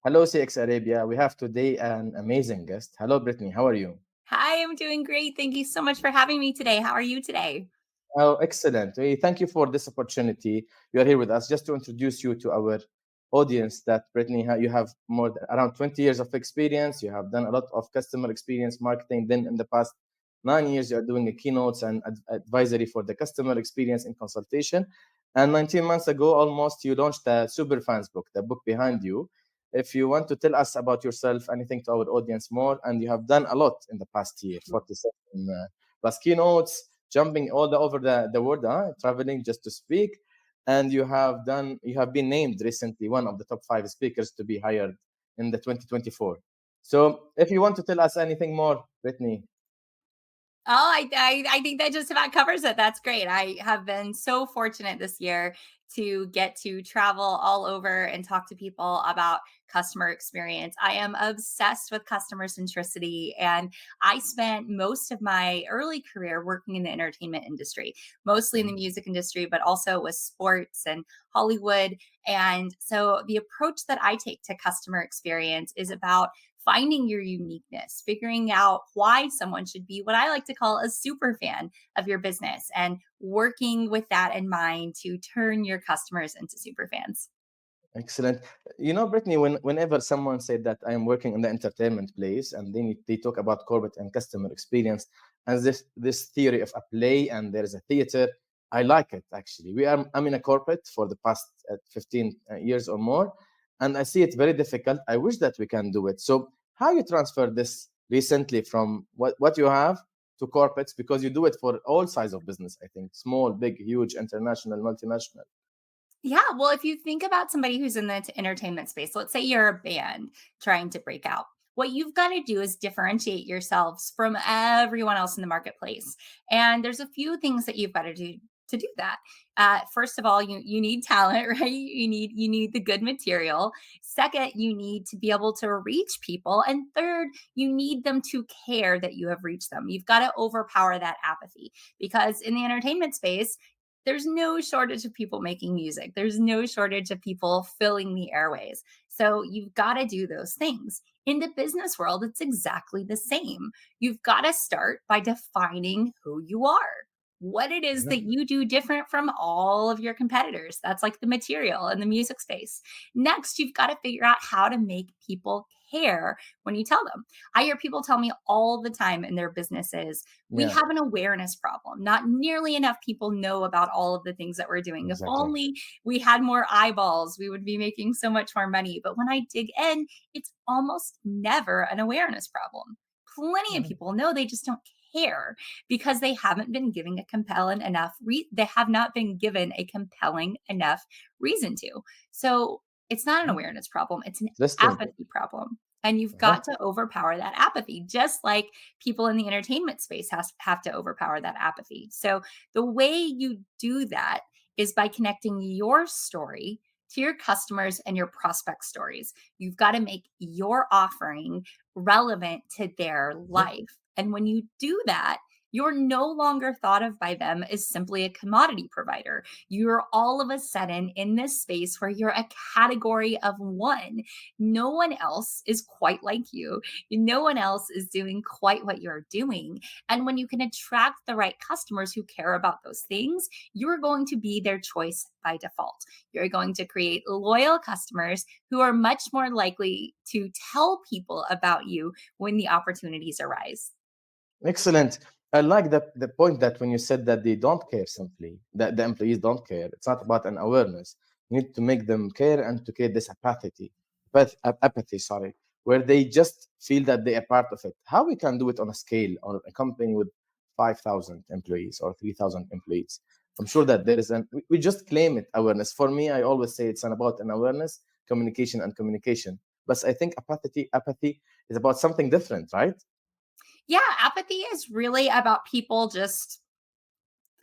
Hello, CX Arabia. We have today an amazing guest. Hello, Brittany. How are you? Hi, I'm doing great. Thank you so much for having me today. How are you today? Oh, excellent. Thank you for this opportunity. You are here with us just to introduce you to our audience. That Brittany, you have around 20 years of experience. You have done a lot of customer experience marketing. Then in the past 9 years, you are doing a keynotes and advisory for the customer experience in consultation. And 19 months ago, almost, you launched the Super Fans book, the book behind you. If you want to tell us about yourself, anything to our audience more, and you have done a lot in the past year, 47 plus keynotes, jumping over the world, traveling just to speak. And you have been named recently one of the top 5 speakers to be hired in the 2024. So if you want to tell us anything more, Brittany. Oh, I think that just about covers it. That's great. I have been so fortunate this year to get to travel all over and talk to people about customer experience. I am obsessed with customer centricity, and I spent most of my early career working in the entertainment industry, mostly in the music industry, but also with sports and Hollywood. And so the approach that I take to customer experience is about finding your uniqueness, figuring out why someone should be what I like to call a super fan of your business, and working with that in mind to turn your customers into super fans. Excellent. Brittany, whenever someone said that I am working in the entertainment place, and then they talk about corporate and customer experience, and this theory of a play, and there is a theater, I like it actually. I'm in a corporate for the past 15 years or more, and I see it very difficult. I wish that we can do it. So, how you transfer this recently from what you have to corporates, because you do it for all sides of business, I think, small, big, huge, international, multinational. Yeah, well, if you think about somebody who's in the entertainment space, let's say you're a band trying to break out. What you've got to do is differentiate yourselves from everyone else in the marketplace. And there's a few things that you've got to do that. First of all, you need talent, right? You need the good material. Second, you need to be able to reach people. And third, you need them to care that you have reached them. You've got to overpower that apathy, because in the entertainment space, there's no shortage of people making music. There's no shortage of people filling the airways. So you've got to do those things. In the business world, it's exactly the same. You've got to start by defining who you are, what it is that you do different from all of your competitors. That's like the material in the music space. Next, you've got to figure out how to make people care when you tell them. I hear people tell me all the time in their businesses, we Yeah, have an awareness problem. Not nearly enough people know about all of the things that we're doing. If exactly. only we had more eyeballs, we would be making so much more money. But when I dig in, it's almost never an awareness problem. Plenty of people know, they just don't care because they haven't been giving a compelling enough they have not been given a compelling enough reason to. So it's not an awareness problem, it's an Interesting. apathy problem. And you've Uh-huh. got to overpower that apathy, just like people in the entertainment space have to overpower that apathy. So the way you do that is by connecting your story to your customers and your prospect stories. You've got to make your offering relevant to their Mhm. life. And when you do that, you're no longer thought of by them as simply a commodity provider. You're all of a sudden in this space where you're a category of one. No one else is quite like you. No one else is doing quite what you're doing. And when you can attract the right customers who care about those things, you're going to be their choice by default. You're going to create loyal customers who are much more likely to tell people about you when the opportunities arise. Excellent. I like the point that when you said that they don't care simply, that the employees don't care. It's not about an awareness. You need to make them care and to create this apathy, sorry, where they just feel that they are part of it. How we can do it on a scale on a company with 5,000 employees or 3,000 employees? I'm sure that there is we just claim it awareness. For me, I always say it's about an awareness, communication and communication. But I think apathy is about something different, right? Yeah, apathy is really about people just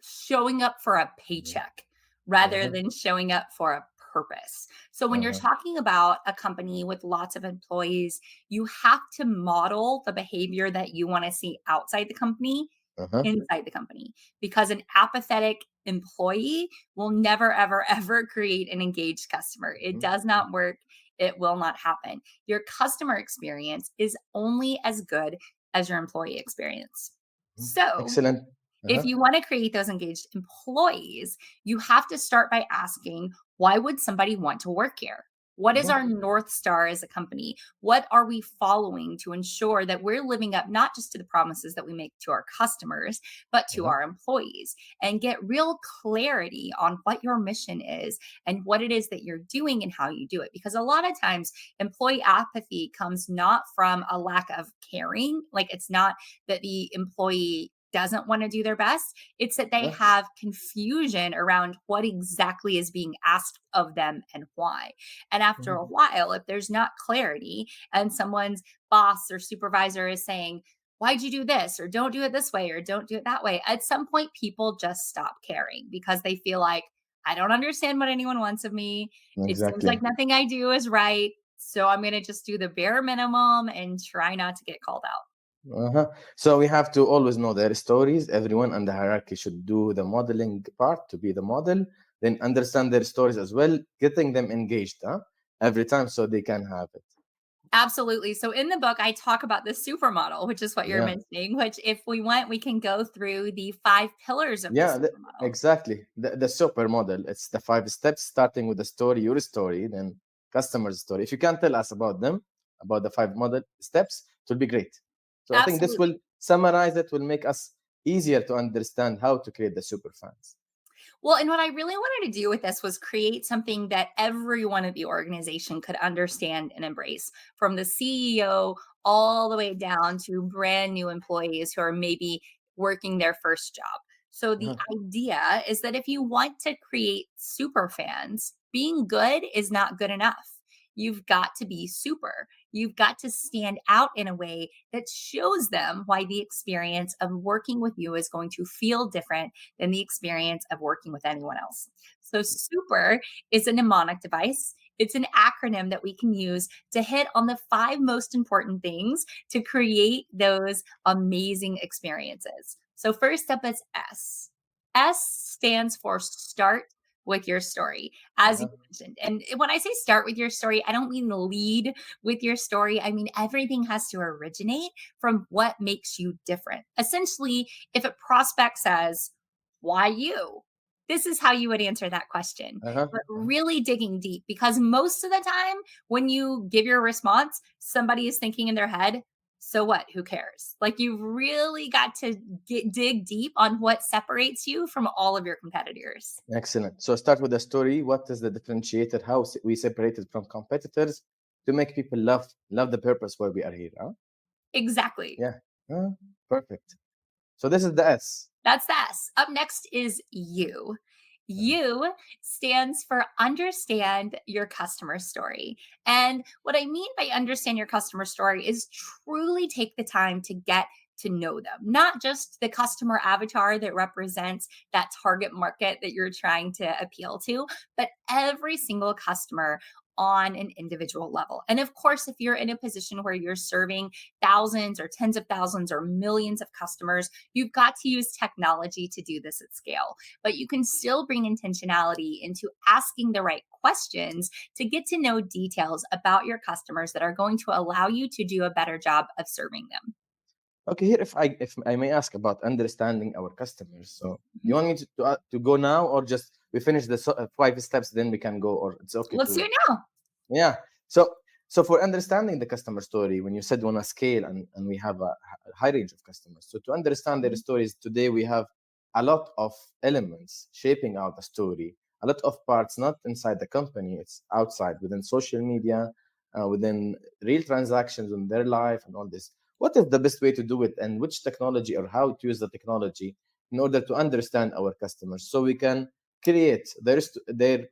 showing up for a paycheck rather Uh-huh, than showing up for a purpose. So when you're uh-huh, talking about a company with lots of employees, you have to model the behavior that you want to see outside the company uh-huh. inside the company, because an apathetic employee will never ever ever create an engaged customer. It Mhm. does not work. It will not happen. Your customer experience is only as good as your employee experience. So, Excellent. if Uh-huh. you want to create those engaged employees, you have to start by asking, why would somebody want to work here? What is Mhm. our North Star as a company? What are we following to ensure that we're living up not just to the promises that we make to our customers, but to Uh-huh. our employees? And get real clarity on what your mission is and what it is that you're doing and how you do it. Because a lot of times, employee apathy comes not from a lack of caring, like it's not that the employee doesn't want to do their best. It's that they Uh-huh. have confusion around what exactly is being asked of them and why. And after a Mhm. while, if there's not clarity and someone's boss or supervisor is saying, why'd you do this? Or don't do it this way, or don't do it that way. At some point, people just stop caring because they feel like, I don't understand what anyone wants of me. It seems like Exactly. nothing I do is right. So I'm going to just do the bare minimum and try not to get called out. Uh-huh. So we have to always know their stories. Everyone in the hierarchy should do the modeling part to be the model, then understand their stories as well, getting them engaged, every time so they can have it. Absolutely. So in the book, I talk about the supermodel, which is what you're Yeah. mentioning, which if we want, we can go through the 5 pillars of the Yeah, supermodel. exactly. The super model. It's the 5 steps, starting with the story, your story, then customer's story. If you can tell us about them, about the 5 model steps, it will be great. So I think this will Absolutely. summarize it, will make us easier to understand how to create the super fans. Well, and what I really wanted to do with this was create something that everyone at the organization could understand and embrace, from the CEO all the way down to brand new employees who are maybe working their first job. So the Uh-huh. idea is that if you want to create super fans, being good is not good enough. You've got to be super. You've got to stand out in a way that shows them why the experience of working with you is going to feel different than the experience of working with anyone else. So, super is a mnemonic device. It's an acronym that we can use to hit on the 5 most important things to create those amazing experiences. So, first up is S. S stands for start with your story, as you Uh-huh. mentioned. And when I say start with your story, I don't mean lead with your story. I mean, everything has to originate from what makes you different. Essentially, if a prospect says, why you? This is how you would answer that question. Uh-huh. But Uh-huh. really digging deep, because most of the time when you give your response, somebody is thinking in their head, so what? Who cares? Like, you've really got to dig deep on what separates you from all of your competitors. Excellent. So start with the story. What is the differentiator? How we separated from competitors to make people love the purpose why we are here. Huh? Exactly. Yeah. Perfect. So this is the S. That's the S. Up next is you. Uh-huh. You stands for understand your customer story. And what I mean by understand your customer story is truly take the time to get to know them, not just the customer avatar that represents that target market that you're trying to appeal to, but every single customer on an individual level. And of course, if you're in a position where you're serving thousands or tens of thousands or millions of customers, you've got to use technology to do this at scale, but you can still bring intentionality into asking the right questions to get to know details about your customers that are going to allow you to do a better job of serving them. Okay, here if I may ask about understanding our customers. So you Mhm. want me to go now, or just we finish the 5 steps, then we can go, or it's okay Let's do to it now. yeah. So for understanding the customer story, when you said on a scale, and we have a high range of customers. So to understand their Mhm. stories today, we have a lot of elements shaping out the story, a lot of parts, not inside the company, it's outside, within social media, within real transactions in their life and all this. What is the best way to do it, and which technology or how to use the technology in order to understand our customers so we can create their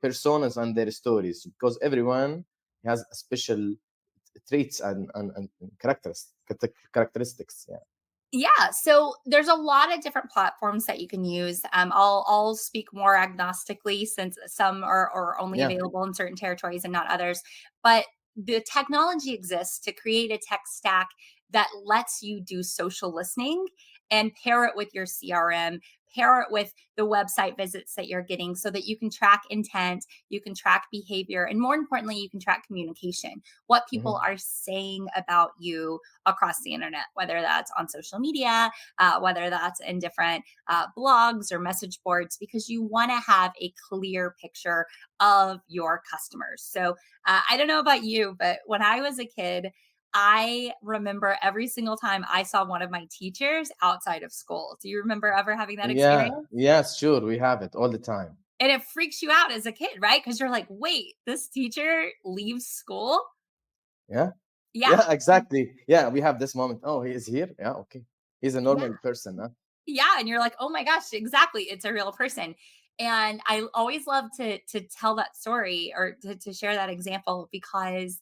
personas and their stories, because everyone has a special traits and characteristics. Yeah. Yeah, so there's a lot of different platforms that you can use. I'll speak more agnostically since some are only Yeah. available in certain territories and not others. But the technology exists to create a tech stack that lets you do social listening and pair it with your CRM, pair it with the website visits that you're getting so that you can track intent, you can track behavior, and more importantly, you can track communication, what people Mhm. are saying about you across the internet, whether that's on social media, whether that's in different blogs or message boards, because you want to have a clear picture of your customers. So I don't know about you, but when I was a kid, I remember every single time I saw one of my teachers outside of school. Do you remember ever having that Yeah, experience? yes, sure, we have it all the time. And it freaks you out as a kid, right? Because you're like, wait, this teacher leaves school? Yeah, Yeah. yeah, exactly. Yeah, we have this moment. Oh, he is here. Yeah, okay. He's a Yeah. normal person, huh? Yeah. And you're like, oh my gosh, exactly. It's a real person. And I always love to tell that story or to share that example because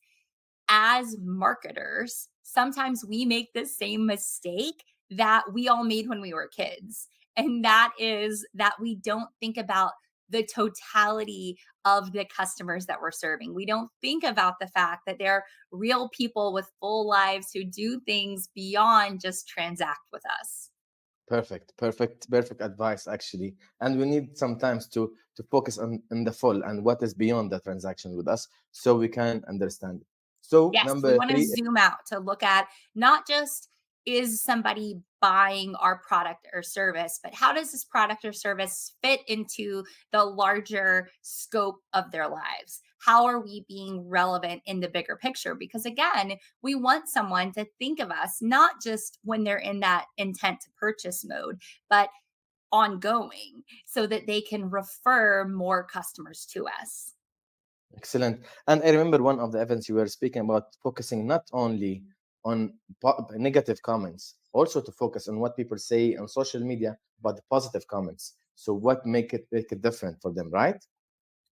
as marketers, sometimes we make the same mistake that we all made when we were kids. And that is that we don't think about the totality of the customers that we're serving. We don't think about the fact that they're real people with full lives who do things beyond just transact with us. Perfect, perfect, perfect advice actually. And we need sometimes to focus on the full and what is beyond the transaction with us so we can understand it. So Yes, we number want to three, zoom out to look at not just is somebody buying our product or service, but how does this product or service fit into the larger scope of their lives? How are we being relevant in the bigger picture? Because again, we want someone to think of us not just when they're in that intent to purchase mode, but ongoing so that they can refer more customers to us. excellent. And I remember one of the events you were speaking about focusing not only on negative comments, also to focus on what people say on social media about the positive comments. So what make it different for them, right?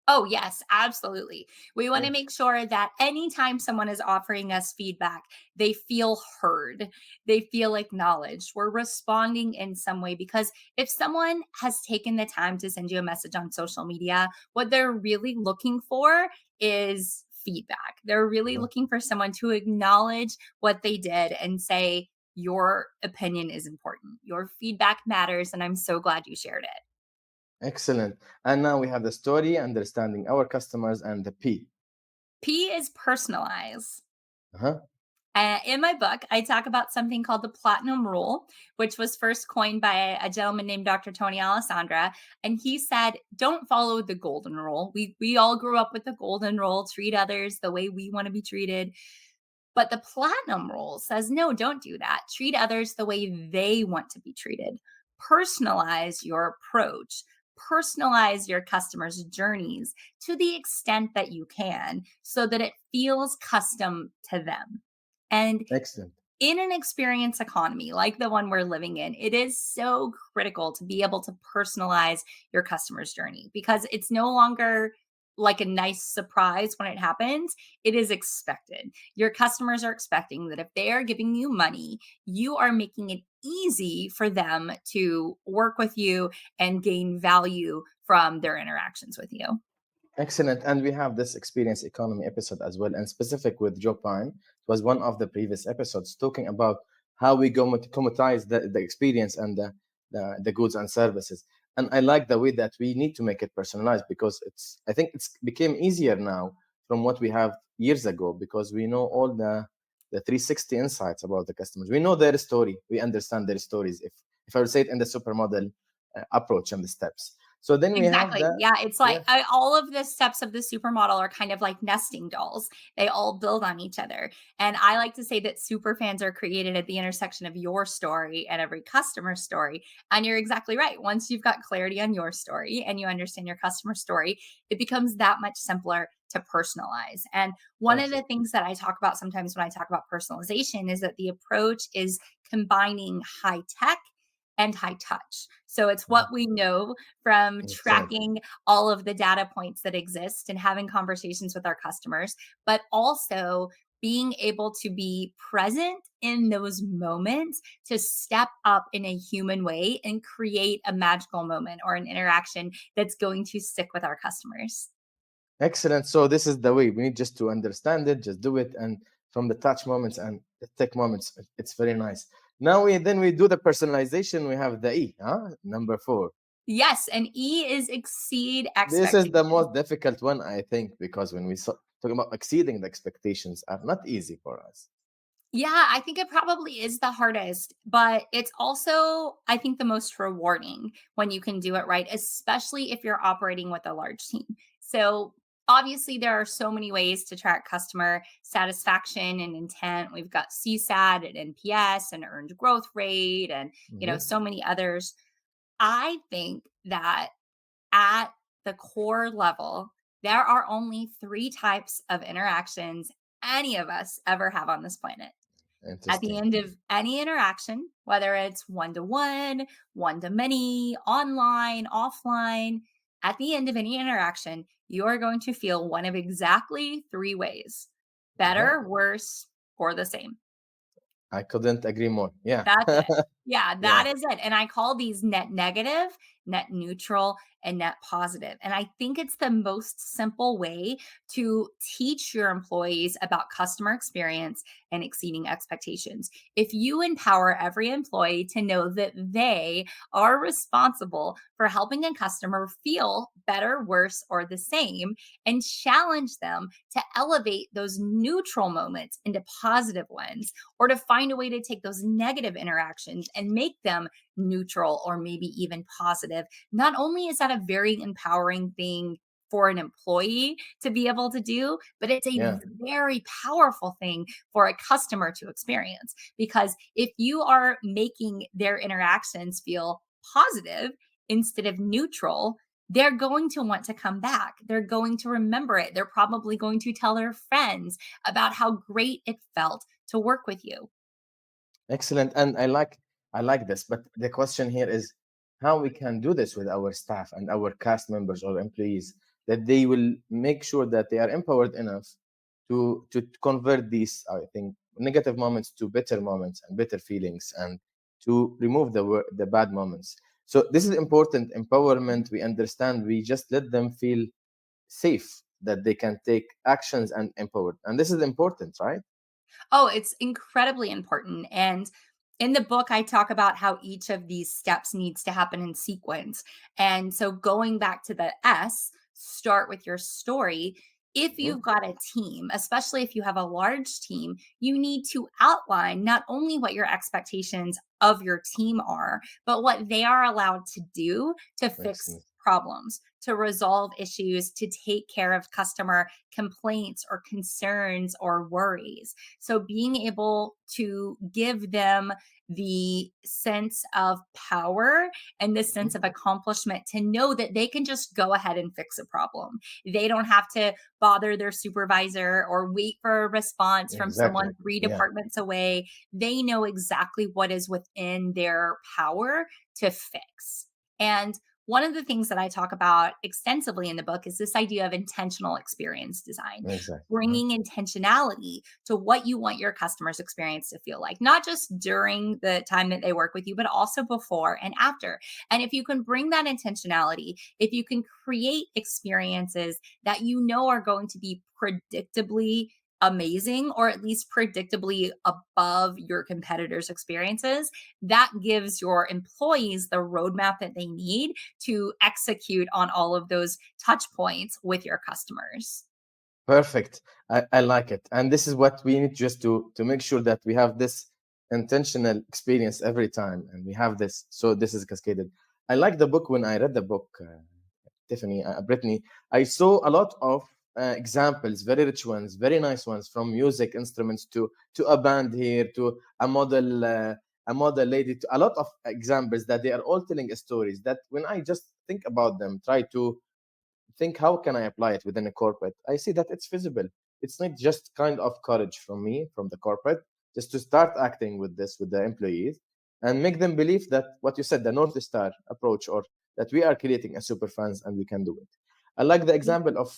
Oh, yes, absolutely. We want Yeah, to make sure that anytime someone is offering us feedback, they feel heard, they feel acknowledged. We're responding in some way because if someone has taken the time to send you a message on social media, what they're really looking for is feedback. They're really uh-huh. looking for someone to acknowledge what they did and say, your opinion is important. Your feedback matters. And I'm so glad you shared it. Excellent. And now we have the story, understanding our customers, and the P. P is personalize. Uh-huh. In my book, I talk about something called the platinum rule, which was first coined by a gentleman named Dr. Tony Alessandra. And he said, don't follow the golden rule. We all grew up with the golden rule, treat others the way we want to be treated. But the platinum rule says, no, don't do that. Treat others the way they want to be treated. Personalize your approach. Personalize your customers' journeys to the extent that you can so that it feels custom to them. And Excellent. in an experience economy like the one we're living in, it is so critical to be able to personalize your customer's journey because it's no longer like a nice surprise when it happens. It is expected. Your customers are expecting that if they are giving you money, you are making it easy for them to work with you and gain value from their interactions with you. Excellent. And we have this experience economy episode as well, and specific with Joe Pine. It was one of the previous episodes talking about how we go commoditize the experience and the goods and services. And I like the way that we need to make it personalized because I think it's became easier now from what we have years ago because we know all the 360 insights about the customers. We know their story. We understand their stories. If I would say it in the supermodel approach and the steps. So then we have Exactly. the Yeah, it's like yeah. all of the steps of the supermodel are kind of like nesting dolls. They all build on each other. And I like to say that super fans are created at the intersection of your story and every customer story. And you're exactly right. Once you've got clarity on your story and you understand your customer story, it becomes that much simpler to personalize. And one of the Perfect. things that I talk about sometimes when I talk about personalization is that the approach is combining high tech and high touch. So it's what Mhm. we know from Exactly. tracking all of the data points that exist and having conversations with our customers, but also being able to be present in those moments to step up in a human way and create a magical moment or an interaction that's going to stick with our customers. Excellent. So this is the way we need just to understand it, just do it, and from the touch moments and the tech moments, it's very nice. Now we do the personalization. We have the E, huh? Number 4. Yes, and E is exceed This is the expectations. most difficult one, I think, because when we talk about exceeding the expectations, are not easy for us. Yeah, I think it probably is the hardest, but it's also, I think, the most rewarding when you can do it right, especially if you're operating with a large team. So, obviously, there are so many ways to track customer satisfaction and intent. We've got CSAT and NPS and earned growth rate and, Mhm. so many others. I think that at the core level, there are only three types of interactions any of us ever have on this planet. At the Interesting. end of any interaction, whether it's one to many, online, offline, at the end of any interaction, you are going to feel one of exactly three ways: Uh-huh. better, worse, or the same. I couldn't agree more. Yeah. That's it. Yeah, Yeah. that is it. And I call these net negative, net neutral, and net positive. And I think it's the most simple way to teach your employees about customer experience and exceeding expectations. If you empower every employee to know that they are responsible for helping a customer feel better, worse, or the same, and challenge them to elevate those neutral moments into positive ones, or to find a way to take those negative interactions and make them neutral or maybe even positive. Not only is that a very empowering thing for an employee to be able to do, but it's a Yeah. very powerful thing for a customer to experience. Because if you are making their interactions feel positive instead of neutral, they're going to want to come back. They're going to remember it. They're probably going to tell their friends about how great it felt to work with you. Excellent. And I like this, but the question here is how we can do this with our staff and our cast members or employees, that they will make sure that they are empowered enough to convert these, I think, negative moments to better moments and better feelings, and to remove the bad moments. So this is important empowerment. We understand. We just let them feel safe that they can take actions and empowered, and this is important, right? Oh, it's incredibly important. And in the book, I talk about how each of these steps needs to happen in sequence. And so, going back to the S, start with your story. If Mhm. you've got a team, especially if you have a large team, you need to outline not only what your expectations of your team are, but what they are allowed to do to fix Excellent. problems, to resolve issues, to take care of customer complaints or concerns or worries. So being able to give them the sense of power and the sense Mhm. of accomplishment to know that they can just go ahead and fix a problem. They don't have to bother their supervisor or wait for a response from Exactly. someone three Yeah. departments away. They know exactly what is within their power to fix. And one of the things that I talk about extensively in the book is this idea of intentional experience design, Exactly. Uh-huh. bringing intentionality to what you want your customers' experience to feel like, not just during the time that they work with you, but also before and after. And if you can bring that intentionality, if you can create experiences that you know are going to be predictably amazing, or at least predictably above your competitors' experiences, that gives your employees the roadmap that they need to execute on all of those touch points with your customers. Perfect. I like it. And this is what we need, just to make sure that we have this intentional experience every time, and we have this. So this is cascaded. I like the book. When I read the book, Tiffany, Brittany, I saw a lot of examples, very rich ones, very nice ones, from music instruments to a band here, to a model lady, to a lot of examples that they are all telling stories that when I just think about them, try to think how can I apply it within a corporate, I see that it's feasible. It's not just kind of courage from me, from the corporate, just to start acting with this with the employees, and make them believe that what you said, the North Star approach, or that we are creating a super fans and we can do it. I like the example of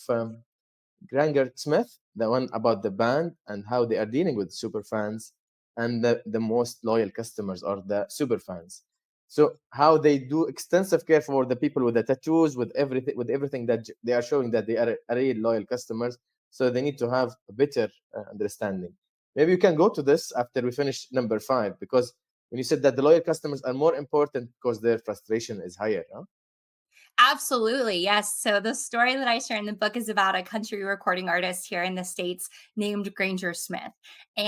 Granger Smith, the one about the band and how they are dealing with super fans, and the most loyal customers are the super fans. So how they do extensive care for the people with the tattoos, with everything that they are showing that they are a real loyal customers. So they need to have a better understanding. Maybe you can go to this after we finish number 5, because when you said that the loyal customers are more important because their frustration is higher, huh? Absolutely. Yes. So the story that I share in the book is about a country recording artist here in the States named Granger Smith.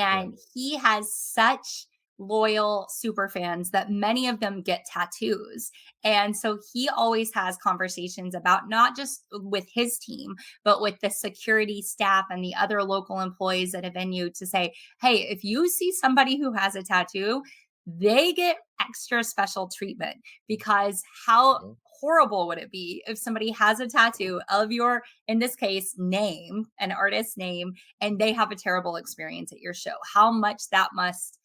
Yeah. And he has such loyal super fans that many of them get tattoos. And so he always has conversations about not just with his team, but with the security staff and the other local employees at a venue to say, hey, if you see somebody who has a tattoo, they get extra special treatment because how Mhm. horrible would it be if somebody has a tattoo of your, in this case, name, an artist's name, and they have a terrible experience at your show? How much that must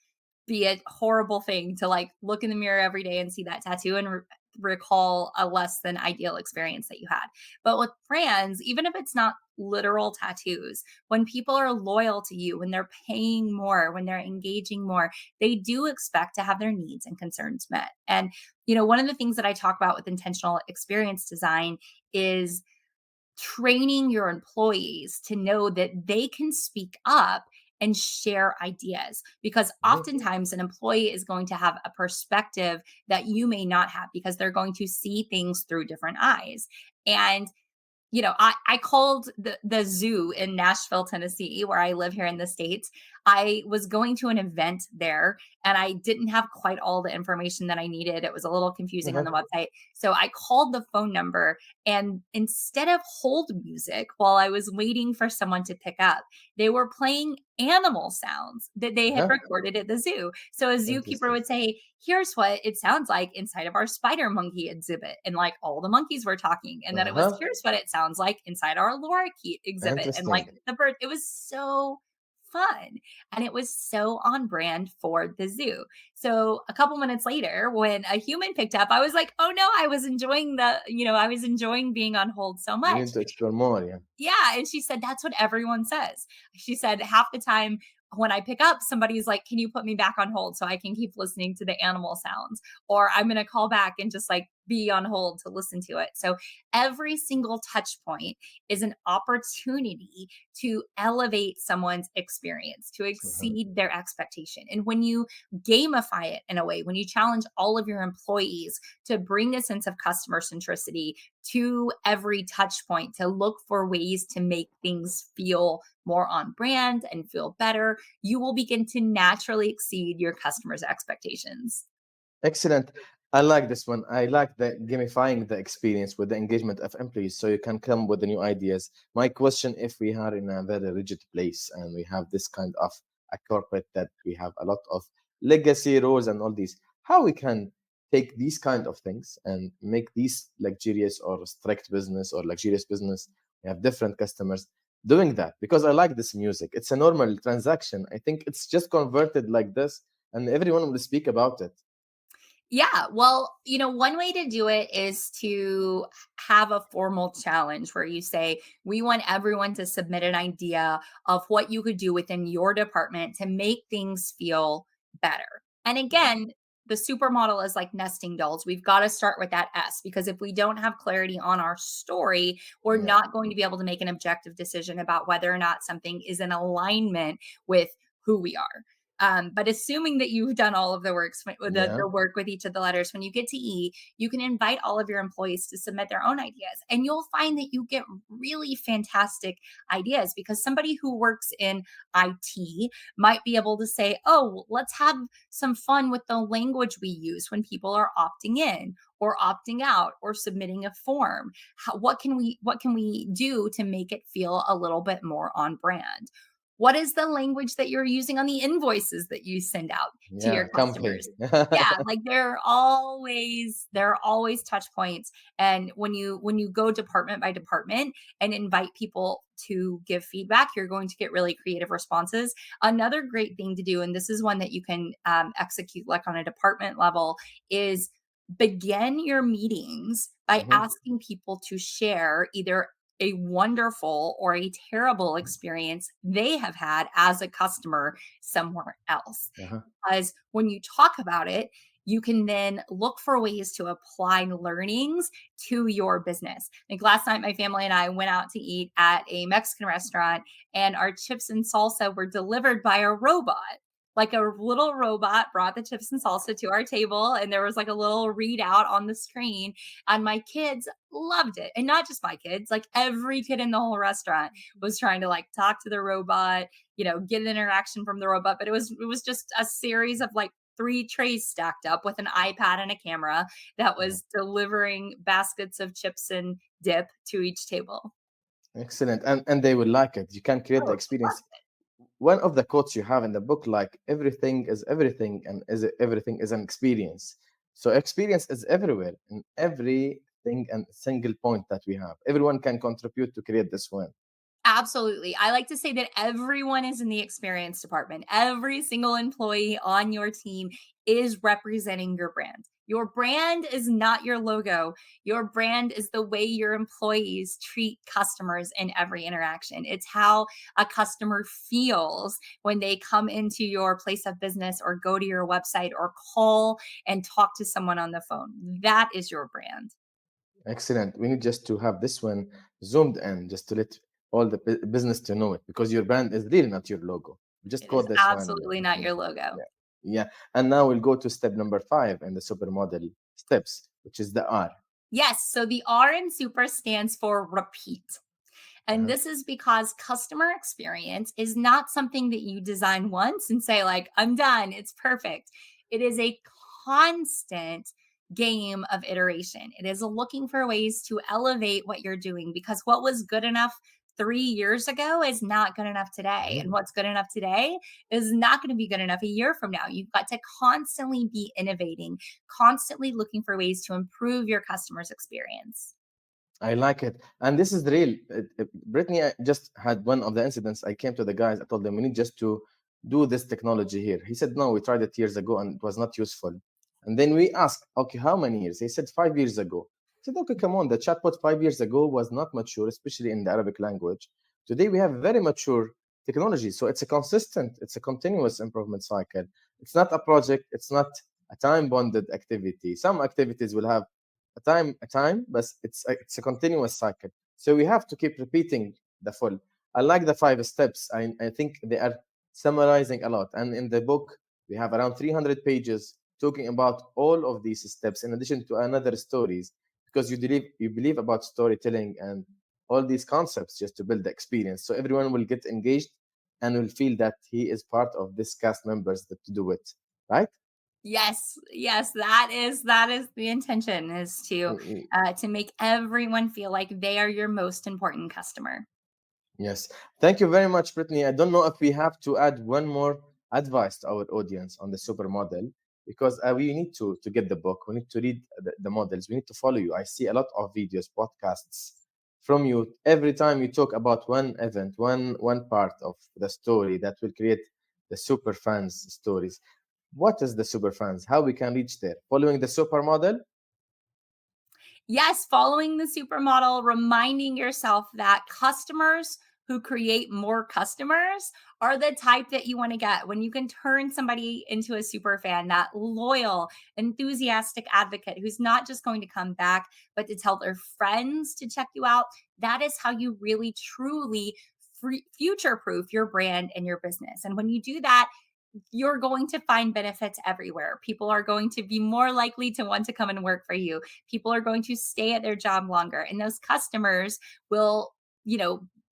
be a horrible thing to like look in the mirror every day and see that tattoo and recall a less than ideal experience that you had. But with brands, even if it's not literal tattoos, when people are loyal to you, when they're paying more, when they're engaging more, they do expect to have their needs and concerns met. And, one of the things that I talk about with intentional experience design is training your employees to know that they can speak up and share ideas because Mhm. oftentimes an employee is going to have a perspective that you may not have because they're going to see things through different eyes. And I called the zoo in Nashville, Tennessee, where I live here in the States. I was going to an event there and I didn't have quite all the information that I needed. It was a little confusing on Uh-huh. the website. So I called the phone number, and instead of hold music while I was waiting for someone to pick up, they were playing animal sounds that they had Uh-huh. recorded at the zoo. So a zookeeper Interesting. would say, here's what it sounds like inside of our spider monkey exhibit. And like all the monkeys were talking. And then it was, Uh-huh. here's what it sounds like inside our lorikeet exhibit. And like Interesting. the bird, it was so fun. And it was so on brand for the zoo. So a couple minutes later, when a human picked up, I was like, oh no, I was enjoying being on hold so You much. need to explore more, yeah. Yeah, and she said that's what everyone says. She said half the time when I pick up, somebody's like, "Can you put me back on hold so I can keep listening to the animal sounds?" Or I'm going to call back and just like be on hold to listen to it. So every single touch point is an opportunity to elevate someone's experience, to Uh-huh. exceed their expectation. And when you gamify it in a way, when you challenge all of your employees to bring a sense of customer centricity to every touch point, to look for ways to make things feel more on brand and feel better, you will begin to naturally exceed your customers' expectations. Excellent. I like this one. I like the gamifying the experience with the engagement of employees so you can come with the new ideas. My question, if we are in a very rigid place and we have this kind of a corporate that we have a lot of legacy roles and all these, how we can take these kind of things and make these luxurious or strict business or luxurious business. We have different customers doing that because I like this music. It's a normal transaction. I think it's just converted like this and everyone will speak about it. Yeah. Well, one way to do it is to have a formal challenge where you say, we want everyone to submit an idea of what you could do within your department to make things feel better. And Mhm. again, the supermodel is like nesting dolls. We've got to start with that S because if we don't have clarity on our story, we're Yeah. not going to be able to make an objective decision about whether or not something is in alignment with who we are. But assuming that you've done all of the Yeah. the work with each of the letters, when you get to E, you can invite all of your employees to submit their own ideas, and you'll find that you get really fantastic ideas because somebody who works in IT might be able to say, "Oh, let's have some fun with the language we use when people are opting in." Or opting out or submitting a form. What can we do to make it feel a little bit more on brand? What is the language that you're using on the invoices that you send out to Yeah, your company. customers? Yeah, like there are always touch points. And when you go department by department and invite people to give feedback, you're going to get really creative responses. Another great thing to do, and this is one that you can execute like on a department level, is begin your meetings by Mhm. asking people to share either a wonderful or a terrible experience they have had as a customer somewhere else. Uh-huh. Because when you talk about it, you can then look for ways to apply learnings to your business. Like last night, my family and I went out to eat at a Mexican restaurant, and our chips and salsa were delivered by a robot. like a little robot brought the chips and salsa to our table, and there was like a little readout on the screen, and my kids loved it. And not just my kids, like every kid in the whole restaurant was trying to like talk to the robot, get an interaction from the robot. But it was just a series of like three trays stacked up with an iPad and a camera that Yeah. was delivering baskets of chips and dip to each table. Excellent. And they will like it. You can create the Oh, experience. One of the quotes you have in the book, like everything is everything, and everything is an experience. So experience is everywhere in everything and single point that we have. Everyone can contribute to create this one. absolutely. I like to say that everyone is in the experience department. Every single employee on your team is representing your brand. Your brand is not your logo. Your brand is the way your employees treat customers in every interaction. It's how a customer feels when they come into your place of business or go to your website or call and talk to someone on the phone. That is your brand. Excellent. We need just to have this one zoomed in, just to let all the business to know it, because your brand is really not your logo. We just It is quote this one absolutely in not here. your logo. Yeah. Yeah. And now we'll go to step number 5 in the supermodel steps, which is the R. Yes. So the R in super stands for repeat. And Uh-huh. this is because customer experience is not something that you design once and say, like, I'm done, it's perfect. It is a constant game of iteration. It is looking for ways to elevate what you're doing because what was good enough 3 years ago is not good enough today. And Mhm. what's good enough today is not going to be good enough a year from now. You've got to constantly be innovating, constantly looking for ways to improve your customer's experience. I like it. And this is real. Brittany, I just had one of the incidents. I came to the guys, I told them, we need just to do this technology here. He said, no, we tried it years ago and it was not useful. And then we asked, okay, how many years? He said, 5 years ago. I said, okay, come on. The chatbot 5 years ago was not mature, especially in the Arabic language. Today, we have very mature technology. So it's a consistent, it's a continuous improvement cycle. It's not a project, it's not a time bonded activity. Some activities will have a time, but it's a continuous cycle. So we have to keep repeating the full. I like the 5 steps. I think they are summarizing a lot. And in the book, we have around 300 pages talking about all of these steps, in addition to another stories, because you believe about storytelling and all these concepts just to build the experience. So everyone will get engaged and will feel that he is part of this cast members that to do it, right? Yes, yes, that is the intention is to make everyone feel like they are your most important customer. Yes. Thank you very much, Brittany. I don't know if we have to add one more advice to our audience on the supermodel, because we need to get the book. We need to read the models. We need to follow you. I see a lot of videos, podcasts from you. Every time you talk about one event, one part of the story that will create the super fans stories. What is the super fans? How we can reach there? Following the supermodel? Yes, following the supermodel, reminding yourself that customers who create more customers are the type that you want to get when you can turn somebody into a super fan, that loyal, enthusiastic advocate who's not just going to come back, but to tell their friends to check you out. That is how you really, truly future proof your brand and your business. And when you do that, you're going to find benefits everywhere. People are going to be more likely to want to come and work for you. People are going to stay at their job longer, and those customers will,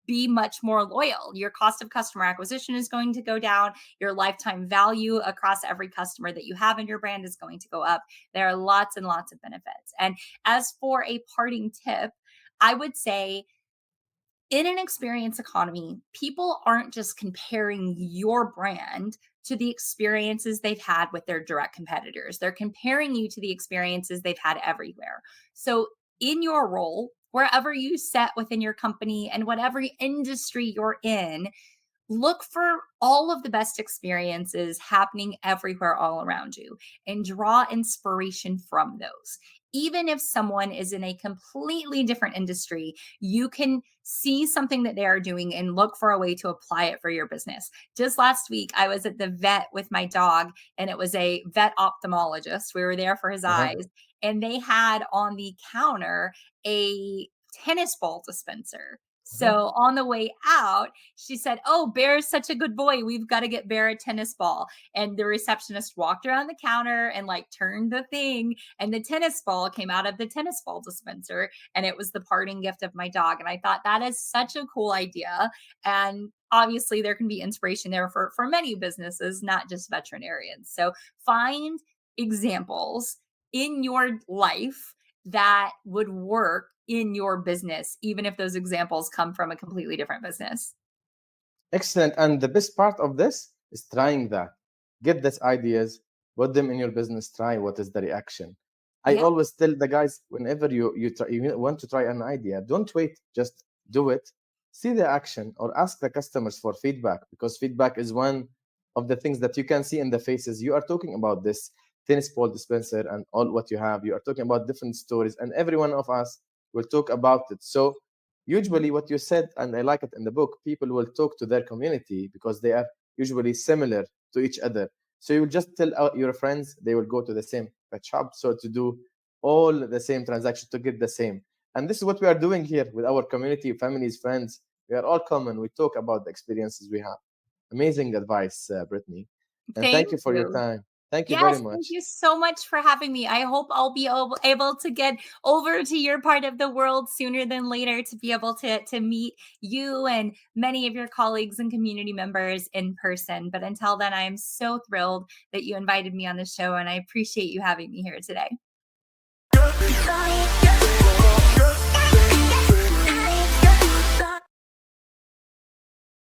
be much more loyal. Your cost of customer acquisition is going to go down. Your lifetime value across every customer that you have in your brand is going to go up. There are lots and lots of benefits. And as for a parting tip, I would say in an experience economy, people aren't just comparing your brand to the experiences they've had with their direct competitors. They're comparing you to the experiences they've had everywhere. So, in your role, wherever you set within your company and whatever industry you're in, look for all of the best experiences happening everywhere all around you and draw inspiration from those. Even if someone is in a completely different industry, you can see something that they are doing and look for a way to apply it for your business. Just last week, I was at the vet with my dog, and it was a vet ophthalmologist. We were there for his Uh-huh. eyes, and they had on the counter a tennis ball dispenser. Mhm. So on the way out, she said, "Oh, Bear is such a good boy. We've got to get Bear a tennis ball." And the receptionist walked around the counter and like turned the thing, and the tennis ball came out of the tennis ball dispenser. And it was the parting gift of my dog. And I thought that is such a cool idea. And obviously, there can be inspiration there for many businesses, not just veterinarians. So find examples in your life that would work in your business, even if those examples come from a completely different business. Excellent. And the best part of this is trying that. Get these ideas, put them in your business, try what is the reaction. I Yeah. always tell the guys whenever you want to try an idea, don't wait, just do it. See the action or ask the customers for feedback because feedback is one of the things that you can see in the faces. You are talking about this tennis ball dispenser and all what you have. You are talking about different stories, and every one of us will talk about it. So usually what you said, and I like it in the book, people will talk to their community because they are usually similar to each other. So you will just tell your friends, they will go to the same pet shop, so to do all the same transaction to get the same. And this is what we are doing here with our community, families, friends. We are all common, we talk about the experiences we have. Amazing advice, Brittany, and Thank thank you for your you. time. Thank you very Yes, thank much. you so much for having me. I hope I'll be able to get over to your part of the world sooner than later to be able to meet you and many of your colleagues and community members in person. But until then, I am so thrilled that you invited me on the show, and I appreciate you having me here today.